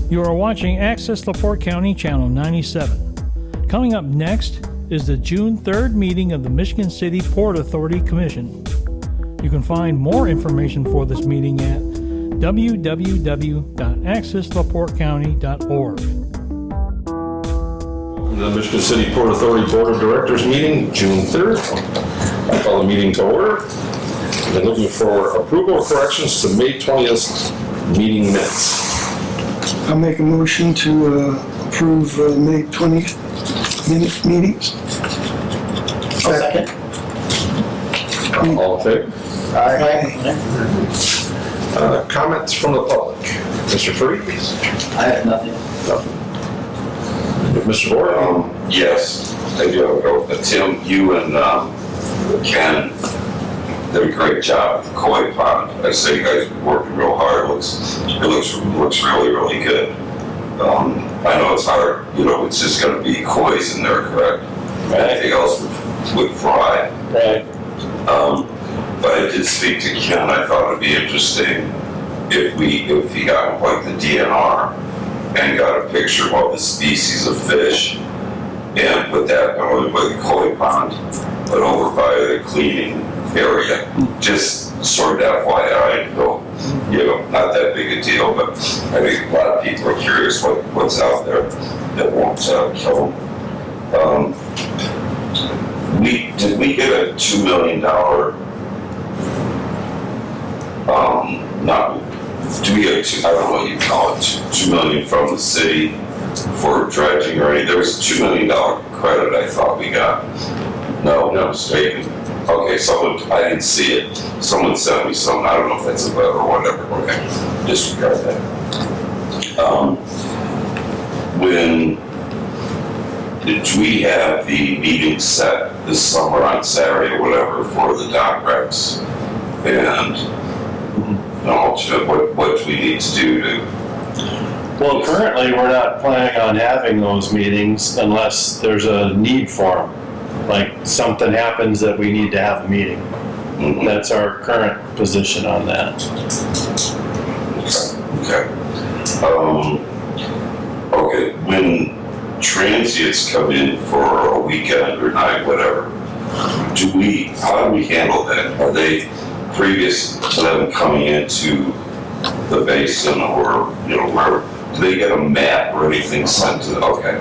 You are watching Access LaPorte County Channel 97. Coming up next is the June 3rd meeting of the Michigan City Port Authority Commission. You can find more information for this meeting at www.accesslaportecounty.org. The Michigan City Port Authority Board of Directors meeting, June 3rd. I call the meeting to order. We're looking for approval of corrections to May 20th meeting minutes. I'll make a motion to approve May 20th meetings. Second. All in favor? Aye. Comments from the public. Mr. Free? I have nothing. Mr. Board? Yes, I do have a go. Tim, you and Ken did a great job with Koi Pond. I say you guys are working real hard. It looks really, really good. I know it's hard, it's just gonna be koi's in there, correct? Anything else would fry. Right. But I did speak to Ken. I thought it'd be interesting if he got like the DNR and got a picture of all the species of fish and put that not only by the koi pond, but over by the cleaning area. Just sort of FYI, not that big a deal, but I think a lot of people are curious what's out there that won't kill them. Did we get a $2 million, do we get I don't know what you call it, $2 million from the city for dredging or anything? There was a $2 million credit I thought we got. No, mistaken. Okay, I didn't see it. Someone sent me something. I don't know if that's a letter or whatever. Okay, disregard that. Did we have the meeting set this summer on Saturday or whatever for the dock reps? And what do we need to do to? Well, currently we're not planning on having those meetings unless there's a need for them. Like something happens that we need to have a meeting. Mm-hmm. That's our current position on that. Okay. When transients come in for a weekend or night, whatever, how do we handle that? Are they previous to them coming into the basin or, where, do they get a map or anything sent to them? Okay.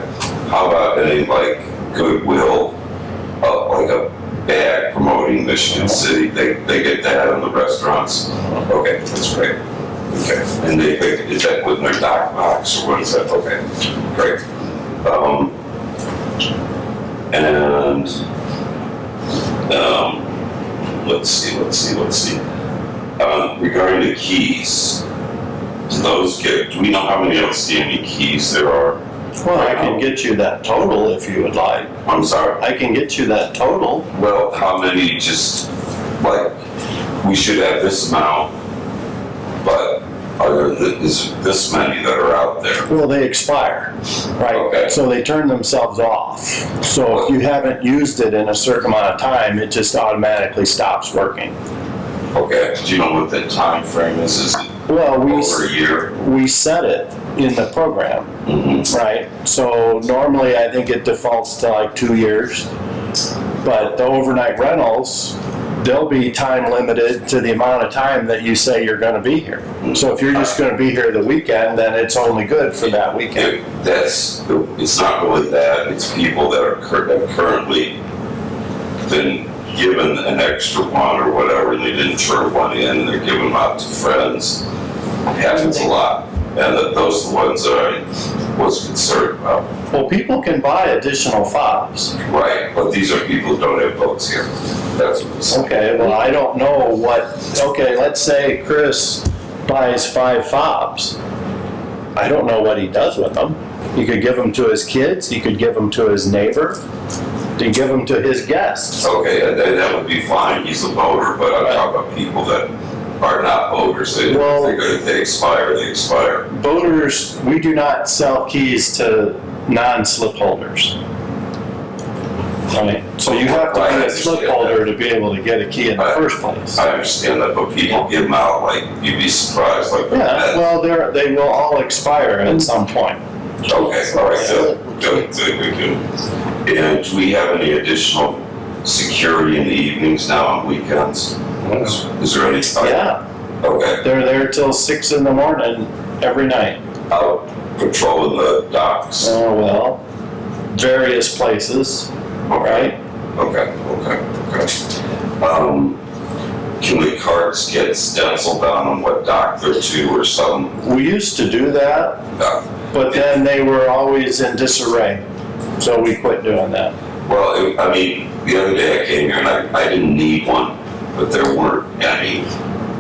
How about any like Goodwill, like a bag promoting Michigan City? They get that in the restaurants? Okay, that's great. Okay. And is that put in their dock box or what is that? Okay, great. Let's see. Regarding the keys, do we know how many outstanding keys there are? Well, I can get you that total if you would like. I'm sorry? I can get you that total. Well, how many we should have this amount, but is this many that are out there? Well, they expire, right? Okay. So they turn themselves off. So if you haven't used it in a certain amount of time, it just automatically stops working. Okay, do you know what the time frame is? Is it Well, over a year? we set it in the program, Mm-hmm. right? So normally I think it defaults to like 2 years, but the overnight rentals, they'll be time limited to the amount of time that you say you're gonna be here. So if you're just gonna be here the weekend, then it's only good for that weekend. It's not really that, it's people that have currently been given an extra one or whatever, and they didn't turn one in, and they're giving them out to friends. It happens a lot, and those are the ones that I was concerned about. Well, people can buy additional fobs. Right, but these are people who don't have boats here. That's what it's. Okay, well, I don't know let's say Chris buys 5 fobs. I don't know what he does with them. He could give them to his kids, he could give them to his neighbor, to give them to his guests. Okay, and that would be fine, he's a boater, but I'm talking about people that are not boaters. If they expire, they expire. Boaters, we do not sell keys to non-slip holders. Right, so you have to be a slip holder to be able to get a key in the first place. I understand that, but people give them out, like, you'd be surprised, like. Yeah, well, they will all expire at some point. Okay, all right, good. And do we have any additional security in the evenings now on weekends? Is there any? Yeah, Okay, they're there till 6 in the morning every night. out patrolling the docks. Oh, well, various places, right? Okay. Can the cards get stenciled down on what dock they're to or something? We used to do that, but then they were always in disarray, so we quit doing that. Well, I mean, the other day I came here and I didn't need one, but there weren't any.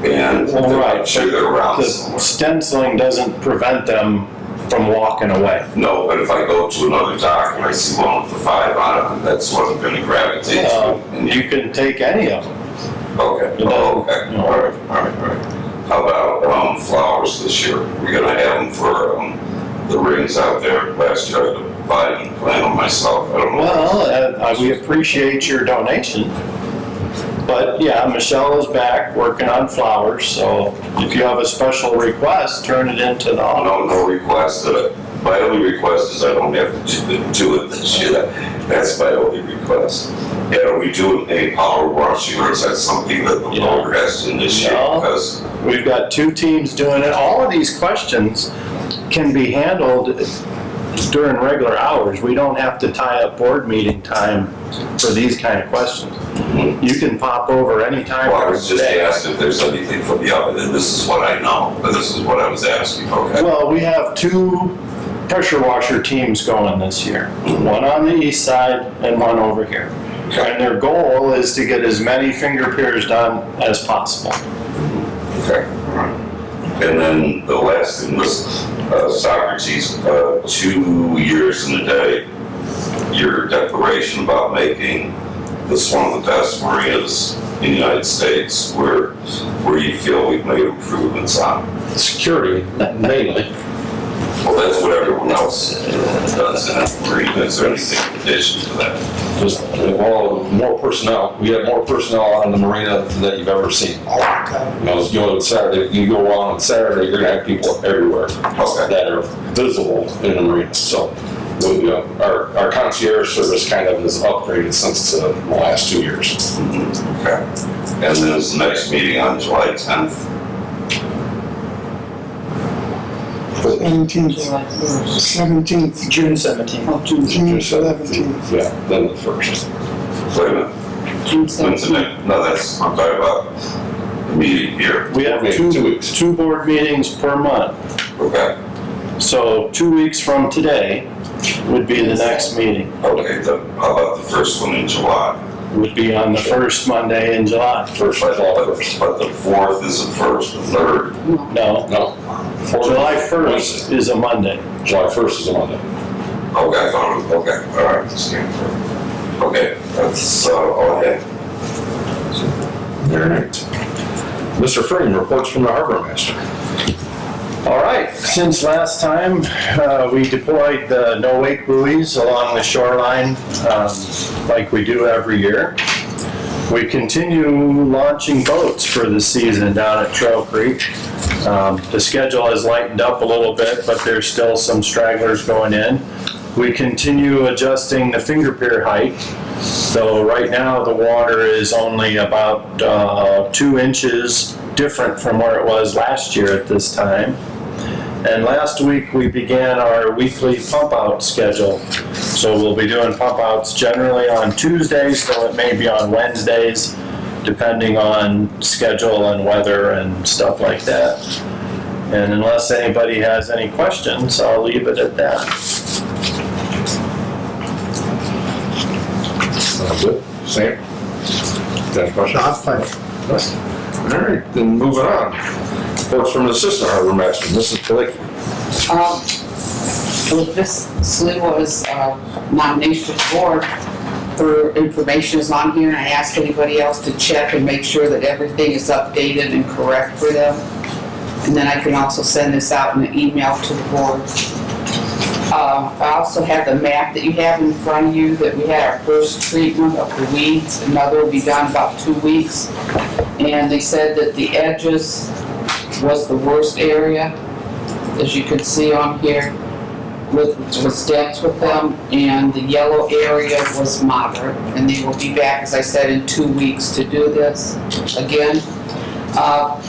And Well, right, I'm sure they're around The somewhere. stenciling doesn't prevent them from walking away. No, but if I go to another dock and I see one with the 5 on it, that's what I'm gonna gravitate to. And You can take any of them. Okay, okay, No. all right. How about flowers this year? We're gonna have them for the rings out there. Last year I had to buy them and plant them myself. I don't know. Well, we appreciate your donation. But yeah, Michelle is back working on flowers, so if you have a special request, turn it into the office. No request. My only request is I don't have to do it this year. That's my only request. And are we doing a power washing, or is that something that the Yeah. board has to initiate? No. Because We've got 2 teams doing it. All of these questions can be handled during regular hours. We don't have to tie up board meeting time for these kind of questions. You can pop over anytime. Well, I was just today. asked if there's anything from the other, and this is what I know, but this is what I was asking, okay? Well, we have 2 pressure washer teams going this year. One on the east side and one over here. And their goal is to get as many finger piers done as possible. Okay, all right. And then the last thing was Socrates, 2 years and a day, your declaration about making this one of the best marinas in the United States, where you feel we've made improvements on. Security, mainly. Well, that's what everyone else does in a marina. Is there anything in addition to that? Just, well, more personnel. We have more personnel on the marina that you've ever seen. You know, you go on Saturday, you go around on Saturday, you're gonna have people everywhere that are visible in the marina. So, our concierge service kind of is upgraded since the last 2 years. Okay. And then is the next meeting on July 10th? 17th, June 17th. June 17th. Yeah, then the first. Wait a minute. When's the next? No, I'm talking about the meeting here. We have Okay, 2 weeks. 2 board meetings per month. Okay. So 2 weeks from today would be the next meeting. Okay, how about the first one in July? Would be on the first Monday in July. First, July 1st. But the 4th is the first, the 3rd. No, No. July 1st is a Monday. July 1st is a Monday. Okay, I thought it was, okay, all right. Okay, that's all I have. All right. Mr. Frame, reports from the harbor master. All right, since last time, we deployed the no-wake buoys along the shoreline like we do every year. We continue launching boats for the season down at Trail Creek. The schedule has lightened up a little bit, but there's still some stragglers going in. We continue adjusting the finger pier height. So right now, the water is only about 2 inches different from where it was last year at this time. And last week, we began our weekly pump out schedule. So we'll be doing pump outs generally on Tuesdays, though it may be on Wednesdays, depending on schedule and weather and stuff like that. And unless anybody has any questions, I'll leave it at that. Sounds good. Sam? Got any questions? I'm fine. All right, then moving on. Reports from the assistant harbor master, Mrs. Pilecki. This slew was nomination for the board. For information is on here, and I asked anybody else to check and make sure that everything is updated and correct for them. And then I can also send this out in an email to the board. I also have the map that you have in front of you, that we had our first treatment of the weeds. Another will be done about 2 weeks. And they said that the edges was the worst area, as you can see on here, was dense with them, and the yellow area was moderate. And they will be back, as I said, in 2 weeks to do this again.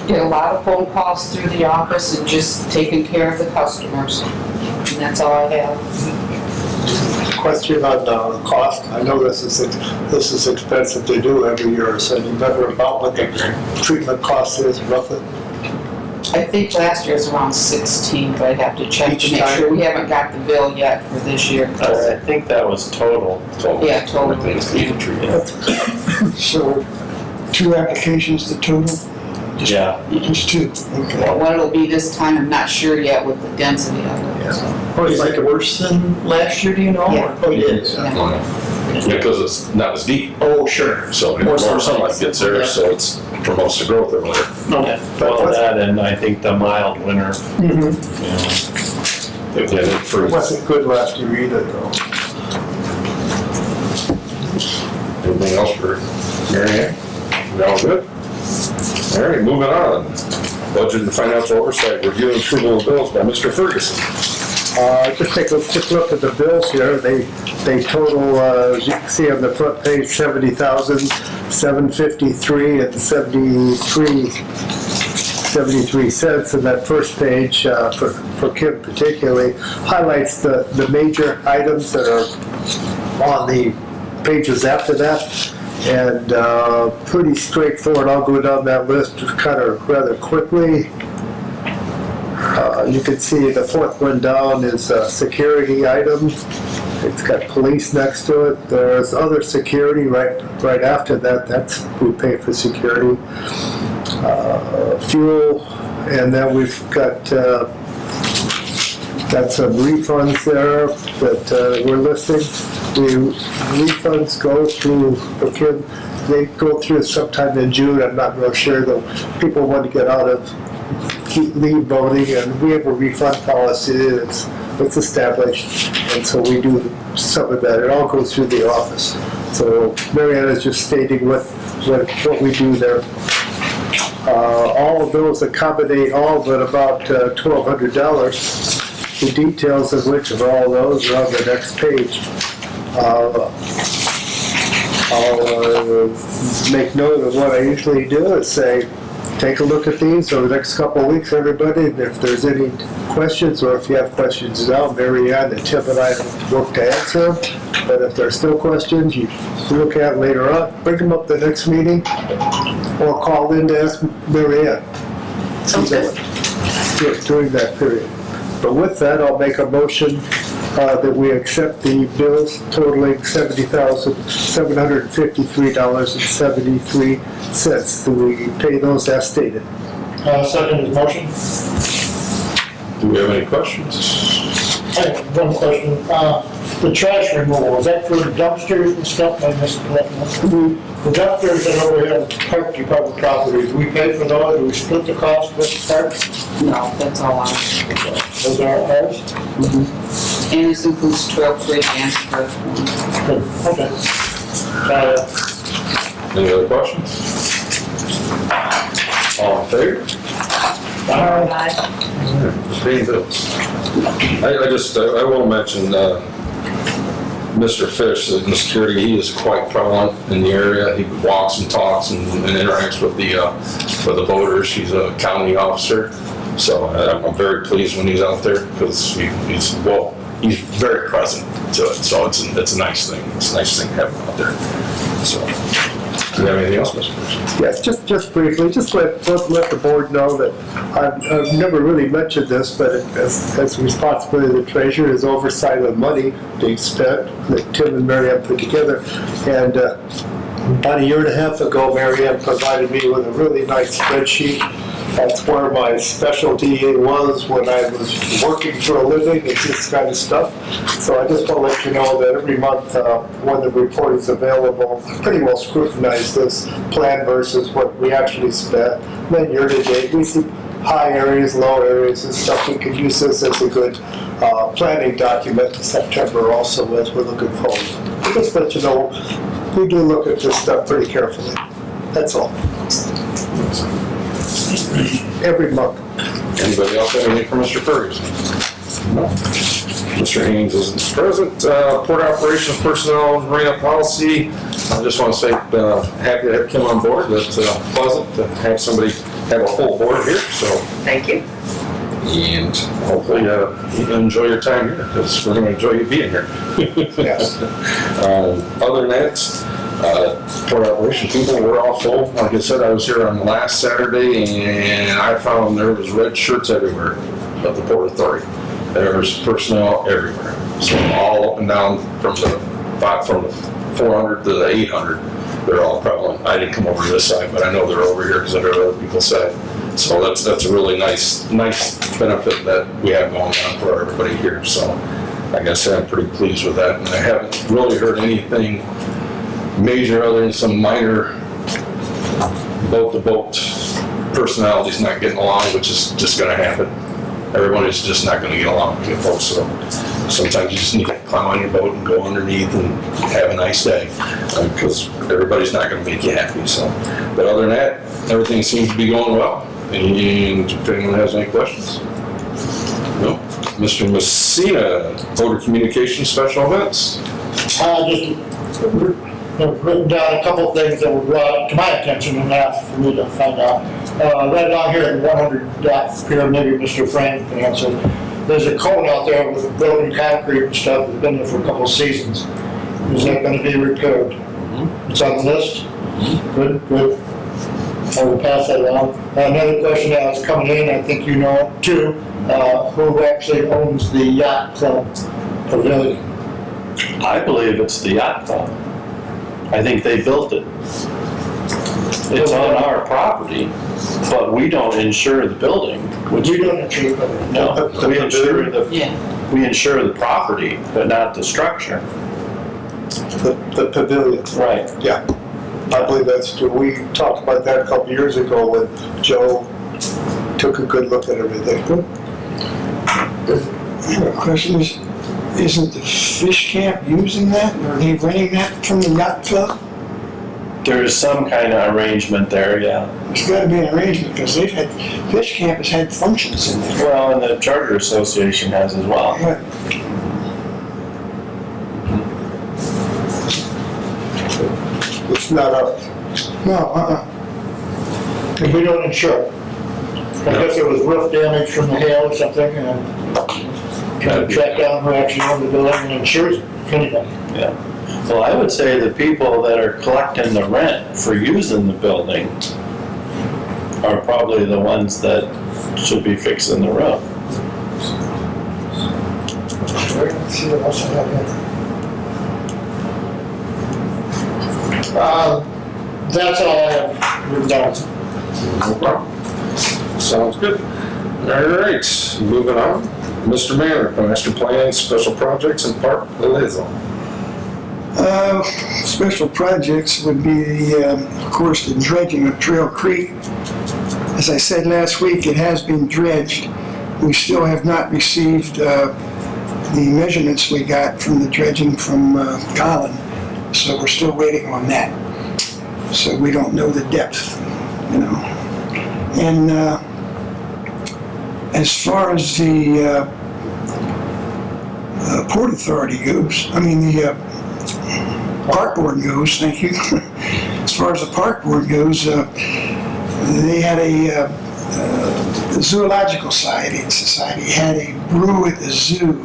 Get a lot of phone calls through the office and just taking care of the customers. And that's all I have. Question on cost. I know this is expensive to do every year, so you better about what the treatment cost is roughly. I think last year was around 16, but I'd have to check Each to make time? sure. We haven't got the bill yet for this year. I think that was total. Yeah, totally. Everything's being treated. So, 2 applications to total? Yeah. Just 2, okay. What it'll be this time, I'm not sure yet with the density of it. so. Oh, is it worse than last year, do you know? Yeah. Oh, it is. Yeah. Because it's not as deep, Oh, sure. so More more sunlight sunlight. gets there, so it's promotes the growth over there. Okay. Well, that and I think the mild winter. Yeah, it It freezes. wasn't good last year either, though. Anything else for Mary Ann? We all good? All right, moving on. Budget and financial oversight, review and approval of bills by Mr. Ferguson. Just take a quick look at the bills here. They total, as you can see on the front page, $70,753 and 73 cents. And that first page, for Kim particularly, highlights the major items that are on the pages after that. And pretty straightforward. I'll go down that list kind of rather quickly. You can see the fourth one down is a security item. It's got police next to it. There's other security right after that. That's we pay for security. Fuel, and then we've got some refunds there that we're listing. The refunds go through, they go through sometime in June. I'm not real sure, though. People want to get out of leave voting, and we have a refund policy that's established, and so we do some of that. It all goes through the office. So Mary Ann is just stating what we do there. All of those accommodate all but about $1,200. The details of which of all those are on the next page. I'll make note of what I usually do is say, take a look at these over the next couple of weeks, everybody, and if there's any questions, or if you have questions now, Mary Ann and Tim and I work to answer them. But if there's still questions, you look at later on, bring them up the next meeting, or call in to ask Mary Ann. During that period. But with that, I'll make a motion that we accept the bills totaling $70,753.73. Do we pay those as stated? Second is motion. Do we have any questions? I have one question. The trash removal, is that for the dumpsters and stuff like this? The dumpsters that over here on Park Department property, do we pay for those? Do we split the cost with the park? No, that's all ours. Those are ours? And this includes trail free and for. Good, okay. Any other questions? All in favor? Paying bills. I will mention, Mr. Fish, in the security, he is quite prevalent in the area. He walks and talks and interacts with the voters. He's a county officer. So I'm very pleased when he's out there because he's very present to it. So it's a nice thing. It's a nice thing to have him out there. So, do you have anything else, Mr. Fish? Yes, just briefly, just let the board know that I've never really mentioned this, but as responsibility of the treasurer is oversight of money being spent that Tim and Mary Ann put together. And about a year and a half ago, Mary Ann provided me with a really nice spreadsheet. That's where my specialty was when I was working for a living, it's this kind of stuff. So I just want to let you know that every month when the report is available, I pretty well scrutinize this plan versus what we actually spent. Then year to date, we see high areas, low areas and stuff. We could use this as a good planning document in September also as we're looking forward. Just let you know, we do look at this stuff pretty carefully. That's all. Every month. Anybody else have anything for Mr. Ferguson? No. Mr. Haynes isn't present. Port operations personnel marina policy. I just want to say happy to have Kim on board. That's pleasant to have somebody have a full board here. So Thank you. and hopefully you enjoy your time here because we're going to enjoy you being here. Yes. Other than that, port operation people, we're all full. Like I said, I was here on last Saturday and I found there was red shirts everywhere at the Port Authority. There's personnel everywhere. So all up and down from the 400 to the 800, they're all prevalent. I didn't come over to this side, but I know they're over here because I heard other people say. So that's a really nice benefit that we have going on for everybody here. So like I said, I'm pretty pleased with that. And I haven't really heard anything major other than some minor boat-to-boat personalities not getting along, which is just going to happen. Everybody's just not going to get along with you folks. So sometimes you just need to climb on your boat and go underneath and have a nice day because everybody's not going to make you happy. So, but other than that, everything seems to be going well. And if anyone has any questions? No? Mr. Messina, Voter Communications Special Events. Just written down a couple of things that were brought to my attention and asked for me to find out. Right down here at 100 here, maybe Mr. Frank can answer. There's a cone out there with broken concrete and stuff that's been there for a couple of seasons. Is that going to be repaired? It's on the list? Good. I will pass that on. Another question that was coming in, I think you know too, who actually owns the yacht club pavilion? I believe it's the yacht club. I think they built it. It's on our property, but we don't insure the building. Which We don't insure the pavilion. No, we insure Yeah. we insure the property, but not the structure. The pavilion. Right. Yeah. I believe that's true. We talked about that a couple years ago when Joe took a good look at everything. I have a question. Isn't the fish camp using that? Or are they renting that from the yacht club? There is some kind of arrangement there, yeah. There's got to be an arrangement because fish camp has had functions in there. Well, and the Charter Association has as well. Right. It's not us. No, And we don't insure. I guess it was roof damage from the hail or something, and trying to track down who actually owned the building and insures it, if anybody. Yeah. Well, I would say the people that are collecting the rent for using the building are probably the ones that should be fixing the roof. Let's see what else I have here. That's all I have written down. No problem. Sounds good. All right, moving on. Mr. Manor, Master Plan, Special Projects and Park Liaison. Special projects would be, of course, the dredging of Trail Creek. As I said last week, it has been dredged. We still have not received the measurements we got from the dredging from Colin, so we're still waiting on that. So we don't know the depth, you know. And as far as the Port Authority goes, the Park Board goes, thank you. As far as the Park Board goes, they had the Zoological Society had a brew at the zoo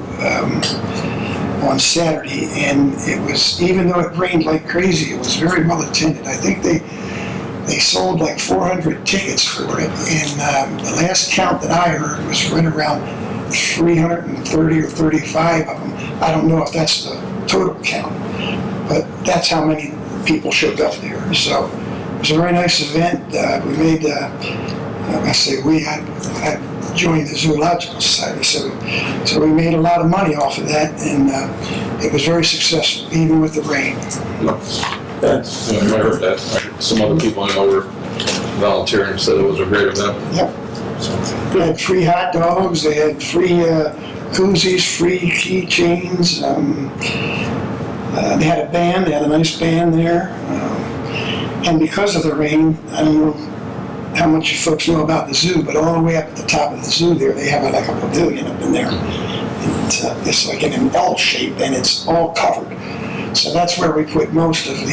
on Saturday, and it was, even though it rained like crazy, it was very well attended. I think they sold like 400 tickets for it, and the last count that I heard was right around 330 or 35 of them. I don't know if that's the total count, but that's how many people showed up there. So it was a very nice event. We made, I joined the Zoological Society, so we made a lot of money off of that, and it was very successful, even with the rain. I heard that. Some other people I know were volunteering and said it was a great event. Yep. They had free hot dogs, they had free koozies, free keychains. They had a band, they had a nice band there. And because of the rain, I don't know how much you folks know about the zoo, but all the way up at the top of the zoo there, they have like a pavilion up in there. It's like in an L shape and it's all covered. So that's where we put most of the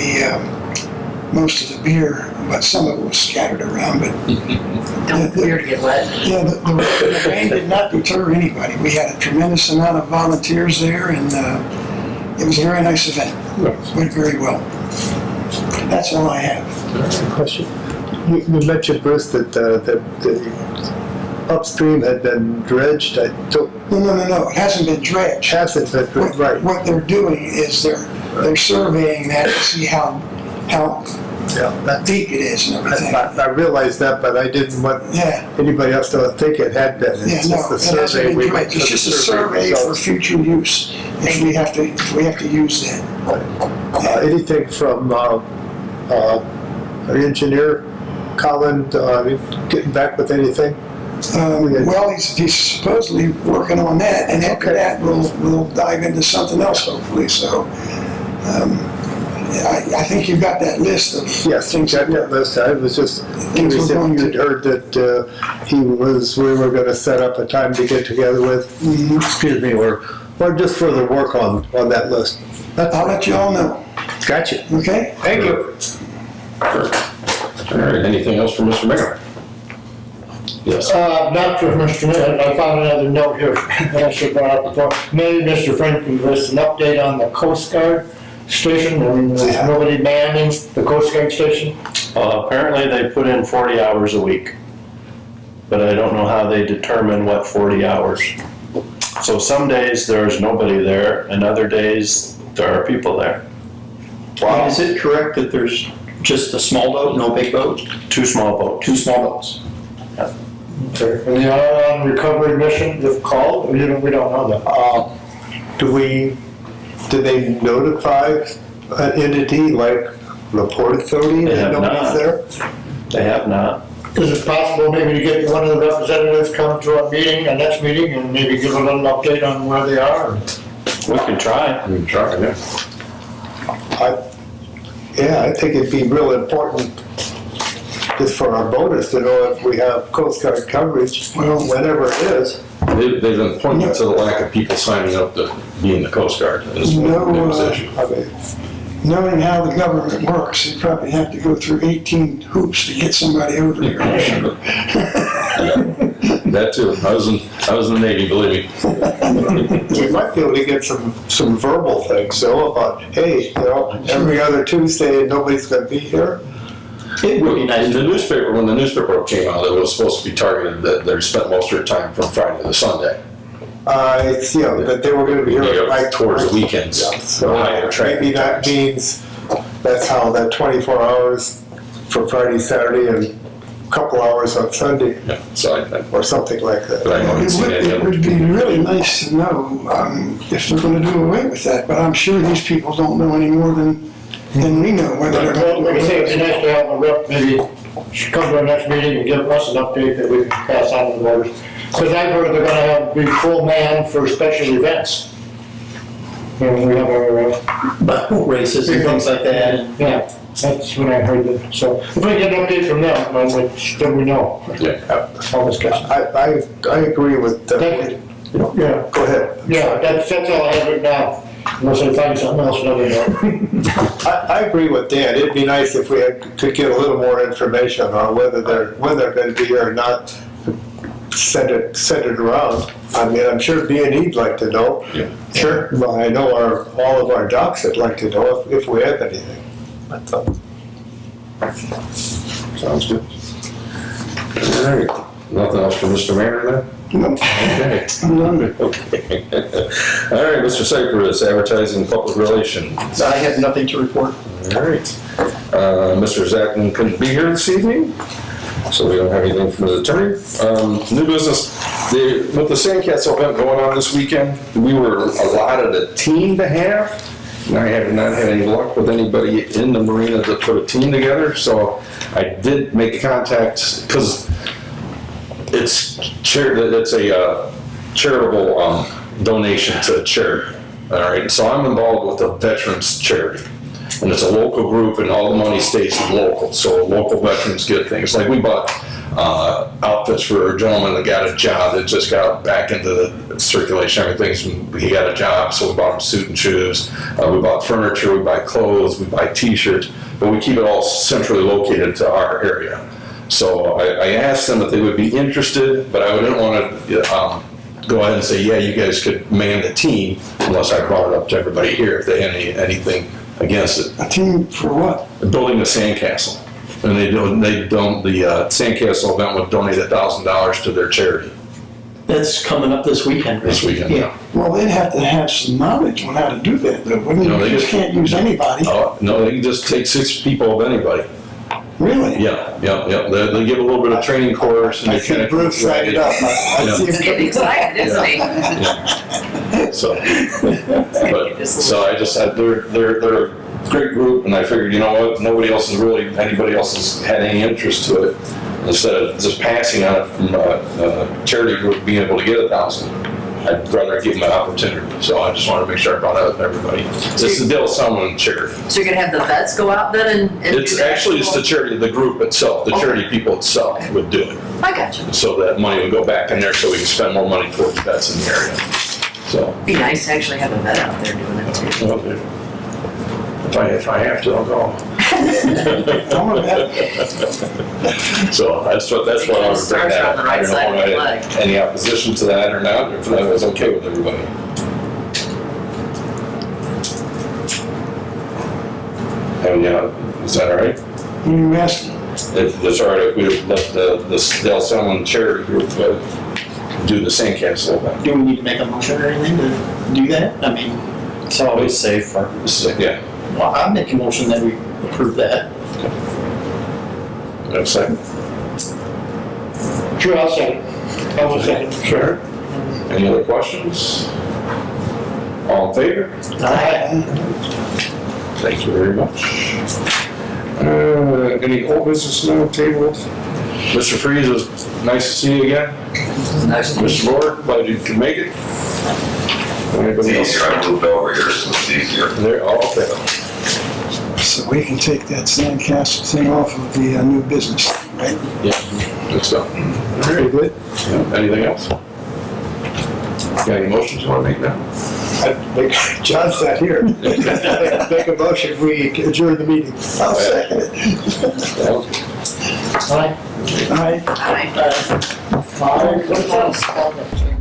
beer, but some of it was scattered around. But Don't beer to get wet. yeah, the rain did not deter anybody. We had a tremendous amount of volunteers there, and it was a very nice event. Went very well. That's all I have. Question. You mentioned, Bruce, that the upstream had been dredged. I don't, No. It hasn't been dredged. hasn't been dredged, right. What they're doing is they're surveying that to see how Yeah, that's, deep it is and everything. I realized that, but I didn't want Yeah. anybody else to think it had been. Yeah, It's no, just a it hasn't survey been we dredged. make It's for the just a survey for results. future use if we have to use that. Anything from our engineer, Colin, getting back with anything? Well, he's supposedly working on that, and after that, we'll dive into something else hopefully. So, I think you've got that list of Yes, things got that that list. I was just Things curious we're if going you'd to- heard that we were gonna set up a time to get together with, excuse me, or just further work on that list. I'll let you all know. Gotcha. Okay? Thank you. All right, anything else from Mr. Mayor? Yes. Not for Mr. Mayor, I found another note here that I should bring up before. Maybe Mr. Frank can give us an update on the Coast Guard station. I mean, there's nobody manning the Coast Guard station. Apparently they put in 40 hours a week, but I don't know how they determine what 40 hours. So some days there's nobody there, and other days there are people there. Is it correct that there's just a small boat, no big boat? 2 small boats. 2 small boats. Okay. And they are on recovery mission if called, or we don't know that. Do they notify an entity like the Port Authority They that have nobody's not. there? They have not. Is it possible maybe to get one of the representatives come to our meeting, our next meeting, and maybe give a little update on where they are? We can try. I'm trying, yeah. I think it'd be real important just for our boaters to know if we have Coast Guard coverage, whenever it is. They've been pointing to the lack of people signing up to be in the Coast Guard as one of the biggest issues. I mean, Knowing how the government works, you probably have to go through 18 hoops to get somebody over here. That too. I was in the Navy, believe me. we might be able to get some verbal things, though, about, hey, every other Tuesday, nobody's gonna be here. It would be nice In to the newspaper, when the newspaper came out, it was supposed to be targeted that they spent most of their time from Friday to Sunday. That they were gonna be here Yeah, like towards the weekends. Yeah, so Higher traffic maybe that times. means that's how that 24 hours for Friday, Saturday, and a couple hours on Sunday, Yeah, so or something like but that. I haven't seen any It of would them. be really nice to know if they're gonna do away with that, but I'm sure these people don't know any more than we know whether they're Well, gonna like do I say, away it'd with be it. nice to have a rep, maybe come to our next meeting and give us an update that we can pass on to the voters. Because I've heard they're gonna be full man for special events. And we have our, boat races and things like that. yeah, that's what I heard. So if we get an update from them, then we know. Yeah. All discussion. I agree with, Thank you. Yeah, go ahead. yeah, that's all I have right now. Unless I find something else, another note. I agree with Dan. It'd be nice if we could get a little more information on whether they're going to be here or not. Send it around. I mean, I'm sure B&E'd like to know. Yeah. Sure. Well, I know all of our docs would like to know if we have anything. That's all. Sounds good. All right. Nothing else for Mr. Mayor then? Nope, Okay. I'm done. Okay. All right, Mr. Cypress, advertising public relations. I have nothing to report. All right. Mr. Zacken couldn't be here this evening, so we don't have anything from the attorney. New business, with the Sandcastle event going on this weekend, we were allotted a team to have, and I have not had any luck with anybody in the marina to put a team together, so I did make contact, because It's a charitable donation to charity. All right, so I'm involved with the Veterans Charity. And it's a local group and all the money stays local. So local veterans get things. Like we bought outfits for a gentleman that got a job that just got back into the circulation, everything. He got a job, so we bought him a suit and shoes. We bought furniture, we buy clothes, we buy t-shirts, but we keep it all centrally located to our area. So I asked them if they would be interested, but I didn't want to go ahead and say, yeah, you guys could man the team, unless I brought it up to everybody here if they had anything against it. A team for what? Building a sandcastle. And the sandcastle event would donate $1,000 to their charity That's coming up this weekend, right? this weekend. Yeah. Well, they'd have to have some knowledge on how to do that, though, wouldn't you? No, they You just just- can't use anybody. Oh, no, they can just take 6 people of anybody. Really? Yeah. They give a little bit of training course and I they see kind of. Bruce signed up. I see He's him getting excited, isn't he? Yeah. So, I just said, they're a great group, and I figured, you know what, anybody else has had any interest to it. Instead of just passing on it from a charity group being able to get 1,000, I'd rather give them an opportunity. So I just wanted to make sure I brought it up to everybody. It's the Dale Sumlin charity. So you're gonna have the vets go out then and do It's the actually, it's the actual- charity, the group itself, the charity people itself would do it. I got you. So that money would go back in there so we can spend more money towards vets in the area. So, Be nice to actually have a vet out there doing it too. well, if I have to, I'll go. Come on, Matt. So that's what I was bringing Stars that are on up. the right I don't side know of the if I had any opposition to that or not, if that was okay with everybody. And, is that all right? What are you asking? If it's all right, if we let the Dale Sumlin charity group do the sandcastle event. Do we need to make a motion or anything to do that? I mean, It's always safer. Yeah, well, I'll make a motion that we approve that. you have a second? Sure, I'll second. I will second. Sure. Any other questions? All in favor? Thank you very much. Any old business now tabled? Mr. Freeze, it was nice to see you again. Nice to meet Mr. Lord, glad you could make it. It's Anybody else? easier, I moved over here, so it's easier. There, oh, okay. So we can take that sandcastle thing off of the new business, right? Yeah, good stuff. Very good. Yeah, anything else? Got any motions you want to make now? John's not here. Make a motion, we adjourn the meeting. I'll second it. Aye. Aye. Hi. Aye. Aye.